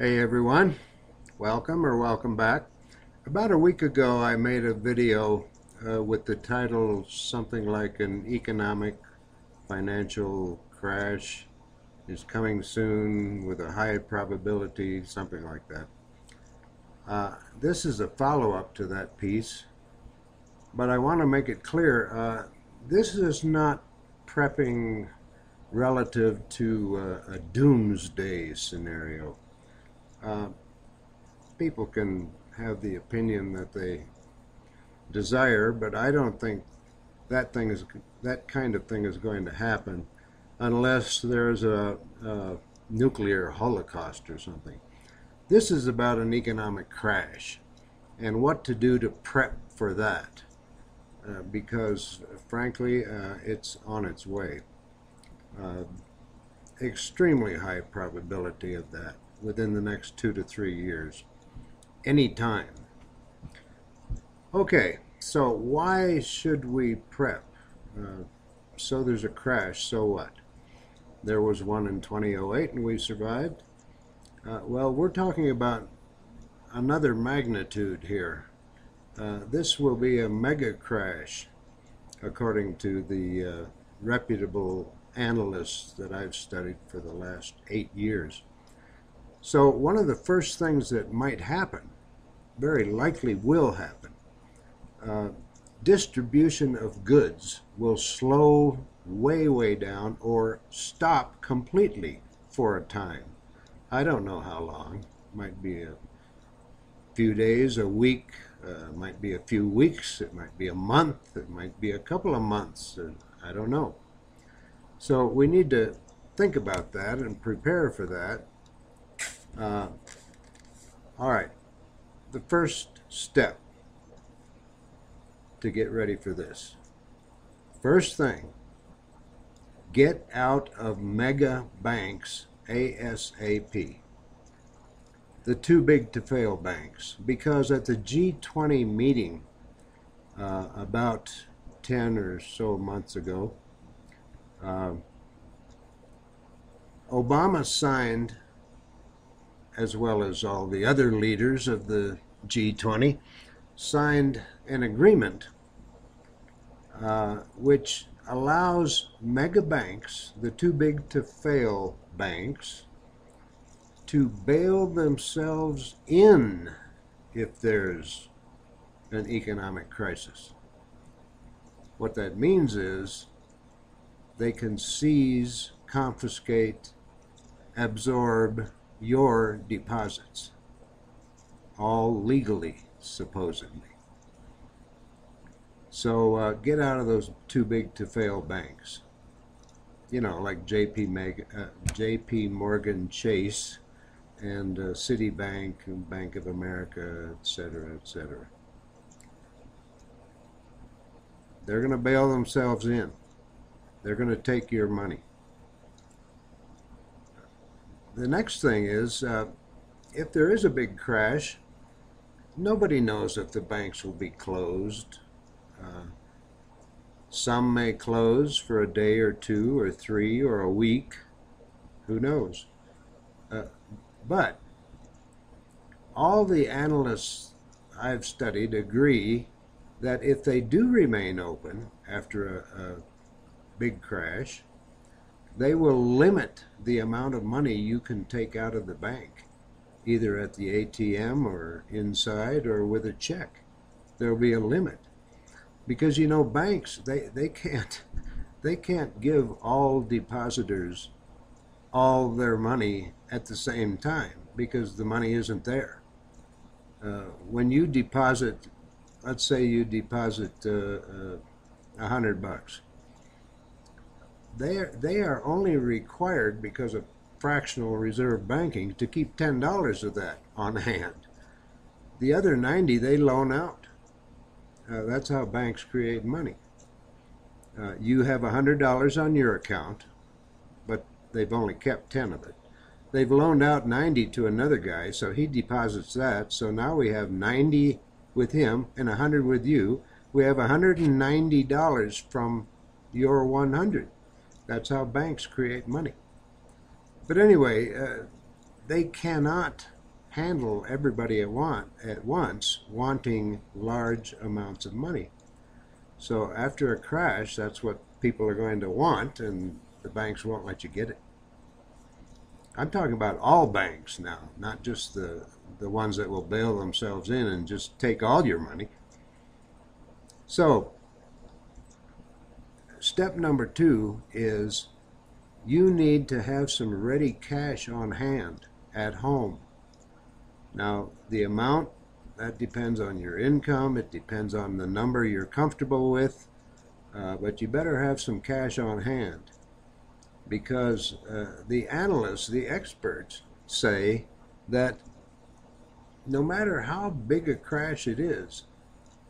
Hey everyone, welcome or welcome back. About a week ago I made a video with the title something like an economic financial crash is coming soon with a high probability, something like that. This is a follow-up to that piece, but I want to make it clear this is not prepping relative to a doomsday scenario. People can have the opinion that they desire, but I don't think that kind of thing is going to happen unless there's a nuclear holocaust or something. This is about an economic crash and what to do to prep for that, because frankly it's on its way. Extremely high probability of that within the next 2 to 3 years, any time. Okay, so why should we prep? So there's a crash, so what? There was one in 2008 and we survived. Well, we're talking about another magnitude here. This will be a mega crash, according to the reputable analysts that I've studied for the last 8 years. So one of the first things that might happen, very likely will happen, distribution of goods will slow way down or stop completely for a time. I don't know how long. It might be a few days, a week, might be a few weeks, it might be a month, it might be a couple of months, I don't know. So we need to think about that and prepare for that. All right, the first step to get ready for this. First thing, get out of mega banks ASAP. The too big to fail banks, because at the G20 meeting about 10 or so months ago, Obama signed, as well as all the other leaders of the G20, signed an agreement which allows mega banks, the too big to fail banks, to bail themselves in if there's an economic crisis. What that means is they can seize, confiscate, absorb your deposits, all legally, supposedly. So get out of those too big to fail banks. You know, like JP Morgan Chase and Citibank and Bank of America, etc., etc. They're going to bail themselves in. They're going to take your money. The next thing is, if there is a big crash, nobody knows if the banks will be closed. Some may close for a day or 2 or 3 or a week. Who knows? But all the analysts I've studied agree that if they do remain open after a big crash, they will limit the amount of money you can take out of the bank, either at the ATM or inside or with a check. There will be a limit, because you know banks they can't give all depositors all their money at the same time, because the money isn't there. When you deposit, let's say you deposit $100. They are only required, because of fractional reserve banking, to keep $10 of that on hand. The other 90 they loan out. That's how banks create money. You have $100 on your account, but they've only kept 10 of it. They've loaned out 90 to another guy, so he deposits that. So now we have 90 with him and 100 with you. We have $190 from your 100. That's how banks create money. But anyway, they cannot handle everybody at once wanting large amounts of money. So after a crash, that's what people are going to want, and the banks won't let you get it. I'm talking about all banks now, not just the ones that will bail themselves in and just take all your money. So step number 2 is you need to have some ready cash on hand at home. Now, the amount, that depends on your income. It depends on the number you're comfortable with. But you better have some cash on hand, because the analysts, the experts, say that no matter how big a crash it is,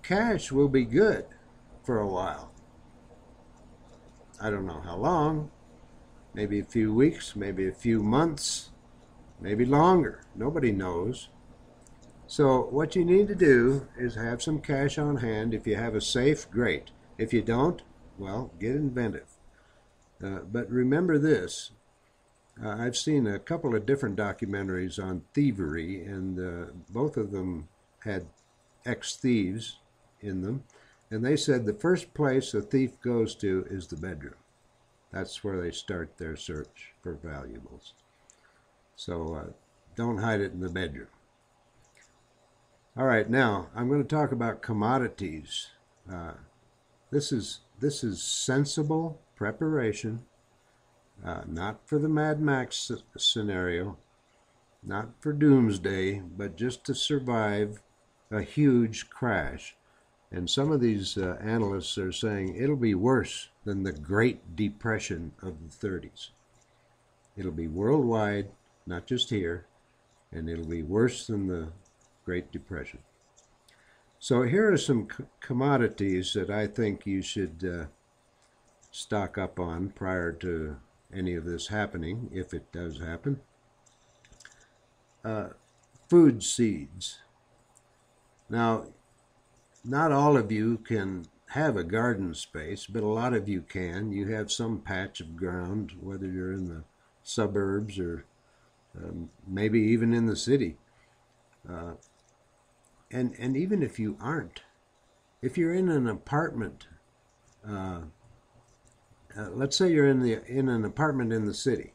cash will be good for a while. I don't know how long, maybe a few weeks, maybe a few months, maybe longer. Nobody knows. So what you need to do is have some cash on hand. If you have a safe, great. If you don't, well, get inventive. But remember this. I've seen a couple of different documentaries on thievery, and both of them had ex-thieves in them. And they said the first place a thief goes to is the bedroom. That's where they start their search for valuables. So don't hide it in the bedroom. All right, now I'm going to talk about commodities. This is sensible preparation, not for the Mad Max scenario, not for doomsday, but just to survive a huge crash. And some of these analysts are saying it'll be worse than the Great Depression of the 30s. It'll be worldwide, not just here, and it'll be worse than the Great Depression. So here are some commodities that I think you should stock up on prior to any of this happening, if it does happen. Food seeds. Now, not all of you can have a garden space, but a lot of you can. You have some patch of ground, whether you're in the suburbs or maybe even in the city. And even if you aren't, if you're in an apartment, let's say you're in an apartment in the city,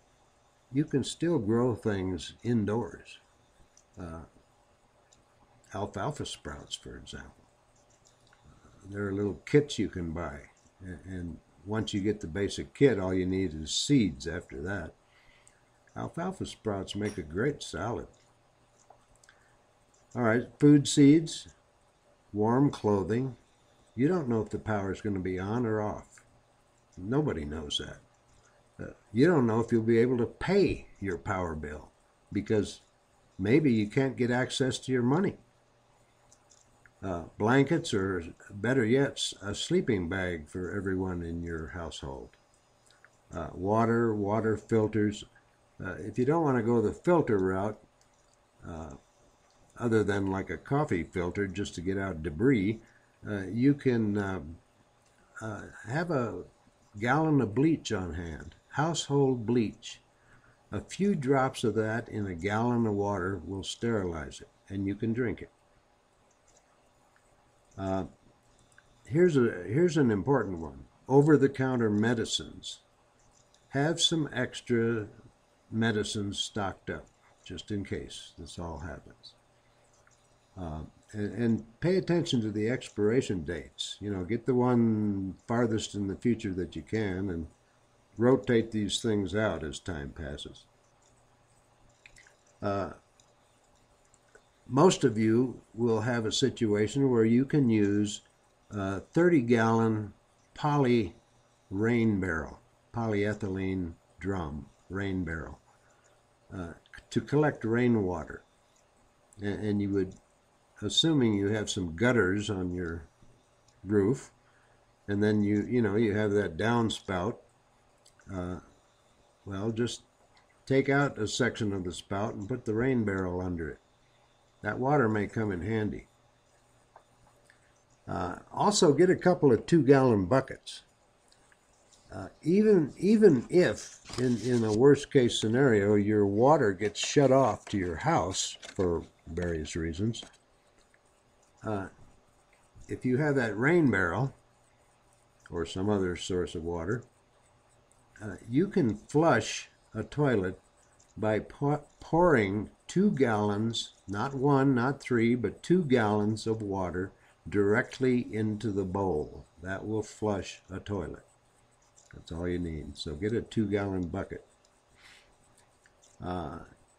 you can still grow things indoors. Alfalfa sprouts, for example. There are little kits you can buy, and once you get the basic kit, all you need is seeds after that. Alfalfa sprouts make a great salad. All right, food seeds, warm clothing. You don't know if the power is going to be on or off. Nobody knows that. You don't know if you'll be able to pay your power bill, because maybe you can't get access to your money. Blankets, or better yet, a sleeping bag for everyone in your household. Water filters. If you don't want to go the filter route, other than like a coffee filter just to get out debris, you can have a gallon of bleach on hand, household bleach. A few drops of that in a gallon of water will sterilize it, and you can drink it. Here's an important one. Over-the-counter medicines. Have some extra medicines stocked up, just in case this all happens. And pay attention to the expiration dates. You know, get the one farthest in the future that you can, and rotate these things out as time passes. Most of you will have a situation where you can use a 30-gallon poly rain barrel, polyethylene drum rain barrel, to collect rainwater. And you would, assuming you have some gutters on your roof, and then you have that downspout, well, just take out a section of the spout and put the rain barrel under it. That water may come in handy. Also, get a couple of 2-gallon buckets. even if in a worst case scenario your water gets shut off to your house for various reasons, if you have that rain barrel or some other source of water, you can flush a toilet by pouring 2 gallons, not 1, not 3, but 2 gallons of water directly into the bowl. That will flush a toilet. That's all you need. So get a 2-gallon bucket.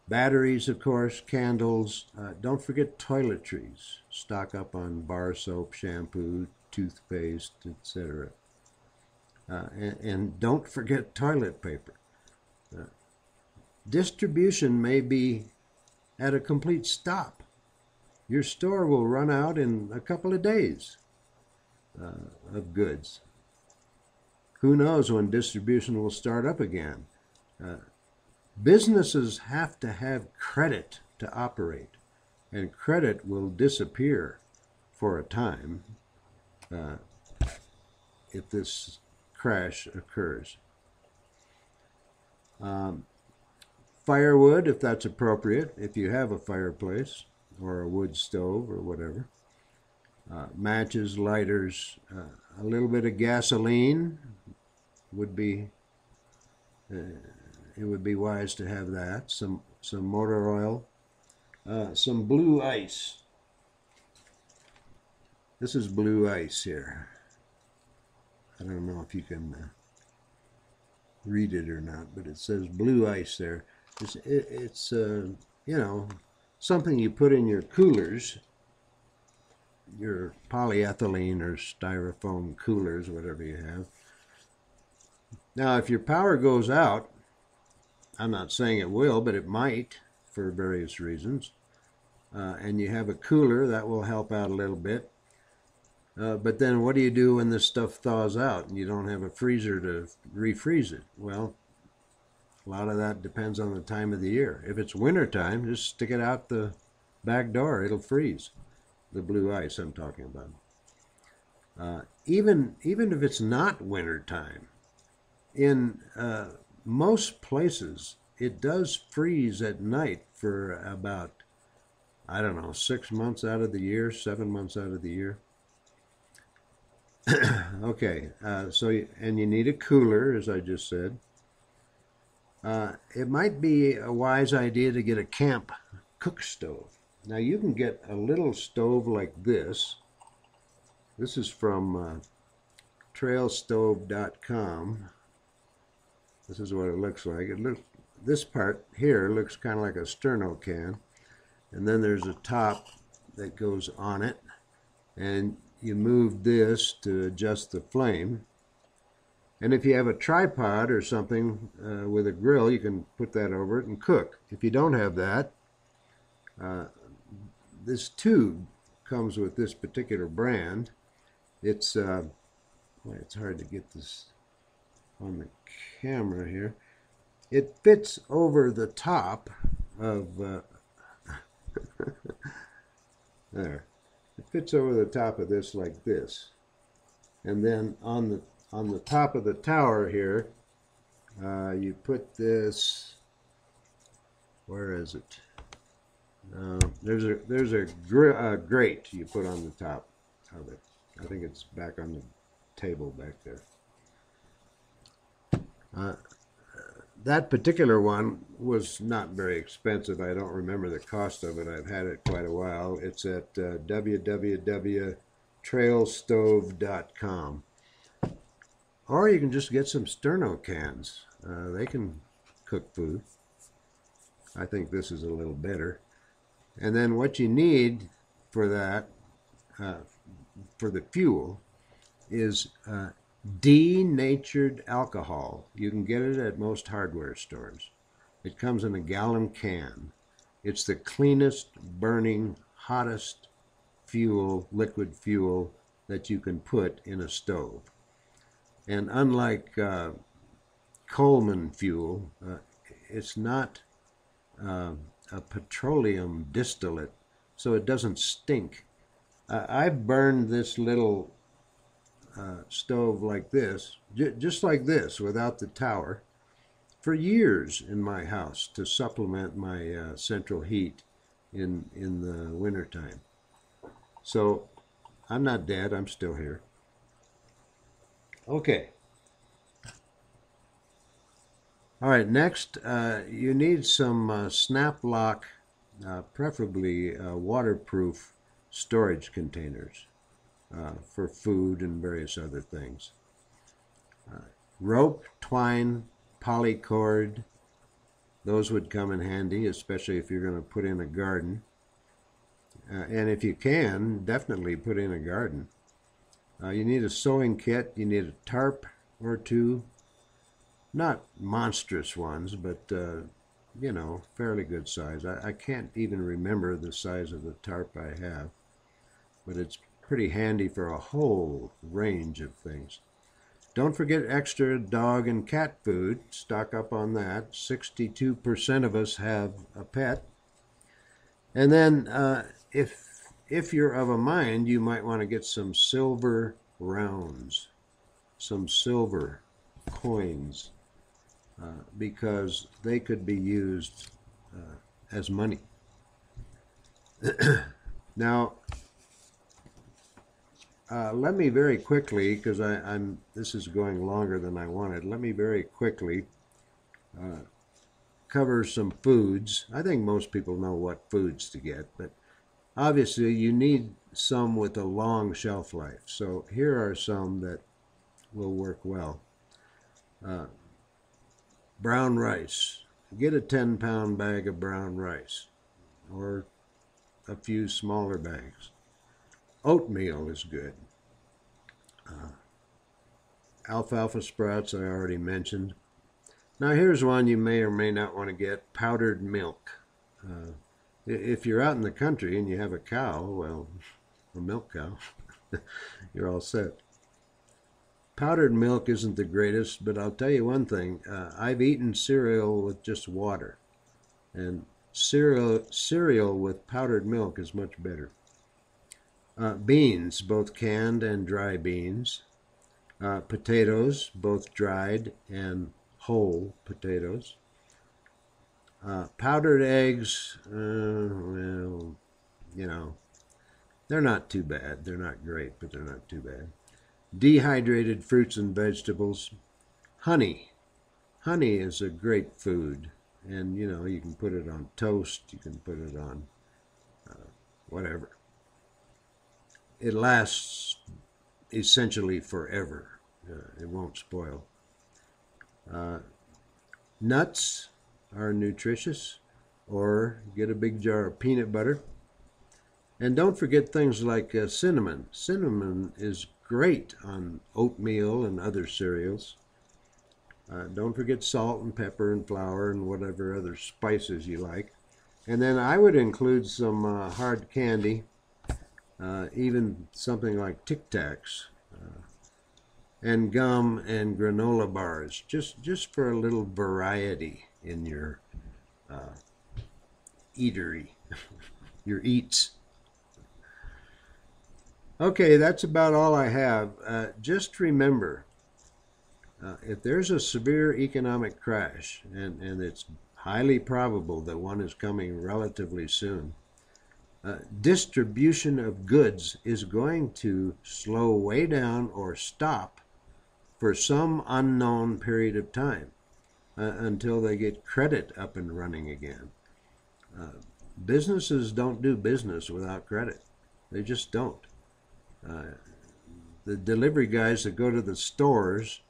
Batteries, of course, candles. Don't forget toiletries. Stock up on bar soap, shampoo, toothpaste, etc. And don't forget toilet paper. Distribution may be at a complete stop. Your store will run out in a couple of days of goods. Who knows when distribution will start up again? Businesses have to have credit to operate, and credit will disappear for a time if this crash occurs. Firewood, if that's appropriate, if you have a fireplace or a wood stove or whatever. Matches, lighters, a little bit of gasoline would be, it would be wise to have that. Some motor oil, some blue ice. This is blue ice here. I don't know if you can read it or not, but it says blue ice there. It's you know, something you put in your coolers, your polyethylene or styrofoam coolers, whatever you have. Now, if your power goes out, I'm not saying it will, but it might for various reasons, and you have a cooler, that will help out a little bit. But then what do you do when this stuff thaws out and you don't have a freezer to refreeze it? Well, a lot of that depends on the time of the year. If it's wintertime, just stick it out the back door. It'll freeze. The blue ice I'm talking about. Even if it's not wintertime, in most places, it does freeze at night for about, I don't know, 6 months out of the year, 7 months out of the year. Okay, and you need a cooler, as I just said. It might be a wise idea to get a camp cook stove. Now you can get a little stove like this. This is from trailstove.com. This is what it looks like. This part here looks kind of like a sterno can, and then there's a top that goes on it, and you move this to adjust the flame. And if you have a tripod or something with a grill, you can put that over it and cook. If you don't have that, this tube comes with this particular brand. It's it's hard to get this on the camera here. It fits over the top of there. It fits over the top of this like this, and then on the top of the tower here, you put this. Where is it? There's a grate you put on the top of it. I think it's back on the table back there. That particular one was not very expensive. I don't remember the cost of it. I've had it quite a while. It's at www.trailstove.com. Or you can just get some sterno cans. They can cook food. I think this is a little better. And then what you need for that, for the fuel, is denatured alcohol. You can get it at most hardware stores. It comes in a gallon can. It's the cleanest burning, hottest fuel, liquid fuel that you can put in a stove. And unlike Coleman fuel, it's not a petroleum distillate, so it doesn't stink. I've burned this little stove like this, just like this, without the tower, for years in my house to supplement my central heat in the wintertime. So I'm not dead, I'm still here. Okay. All right, next, you need some snap lock, preferably waterproof storage containers for food and various other things. Rope, twine, polycord, those would come in handy, especially if you're going to put in a garden. And if you can, definitely put in a garden. You need a sewing kit, you need a tarp or two. Not monstrous ones, but, you know, fairly good size. I can't even remember the size of the tarp I have, but it's pretty handy for a whole range of things. Don't forget extra dog and cat food. Stock up on that. 62% of us have a pet. And then if you're of a mind, you might want to get some silver rounds, some silver coins, because they could be used as money. Now, let me very quickly, because this is going longer than I wanted. Let me very quickly cover some foods. I think most people know what foods to get, but obviously you need some with a long shelf life. So here are some that will work well. Brown rice. Get a 10-pound bag of brown rice, or a few smaller bags. Oatmeal is good. Alfalfa sprouts I already mentioned. Now here's one you may or may not want to get, powdered milk. If you're out in the country and you have a cow, well, a milk cow, you're all set. Powdered milk isn't the greatest, but I'll tell you one thing. I've eaten cereal with just water, and cereal with powdered milk is much better. Beans, both canned and dry beans. Potatoes, both dried and whole potatoes. Powdered eggs, well, you know, they're not too bad. They're not great, but they're not too bad. Dehydrated fruits and vegetables. Honey. Honey is a great food, and you know, you can put it on toast, you can put it on whatever. It lasts essentially forever. It won't spoil. Nuts are nutritious, or get a big jar of peanut butter. And don't forget things like cinnamon. Cinnamon is great on oatmeal and other cereals. Don't forget salt and pepper and flour and whatever other spices you like. And then I would include some hard candy, even something like Tic Tacs, and gum and granola bars, just for a little variety in your eatery, your eats. Okay, that's about all I have. Just remember, if there's a severe economic crash, and it's highly probable that one is coming relatively soon, distribution of goods is going to slow way down or stop for some unknown period of time until they get credit up and running again. Businesses don't do business without credit. They just don't. The delivery guys that go to the stores,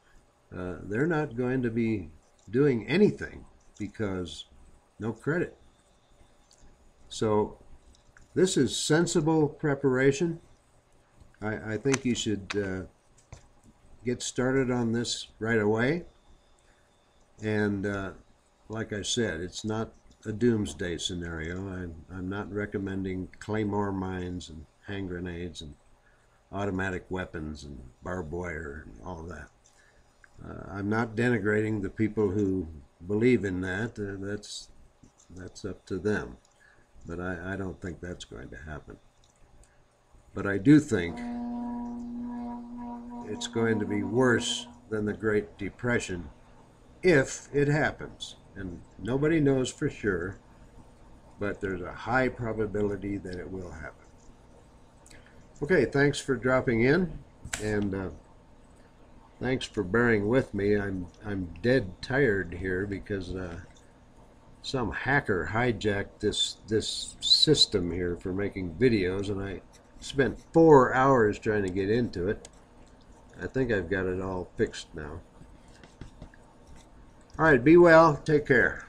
they're not going to be doing anything because no credit. So this is sensible preparation. I think you should get started on this right away. And like I said, it's not a doomsday scenario. I'm not recommending claymore mines and hand grenades and automatic weapons and barbed wire and all of that. I'm not denigrating the people who believe in that. That's up to them. But I don't think that's going to happen. But I do think it's going to be worse than the Great Depression if it happens. And nobody knows for sure, but there's a high probability that it will happen. Okay, thanks for dropping in, and thanks for bearing with me. I'm dead tired here because some hacker hijacked this system here for making videos, and I spent 4 hours trying to get into it. I think I've got it all fixed now. All right, be well. Take care.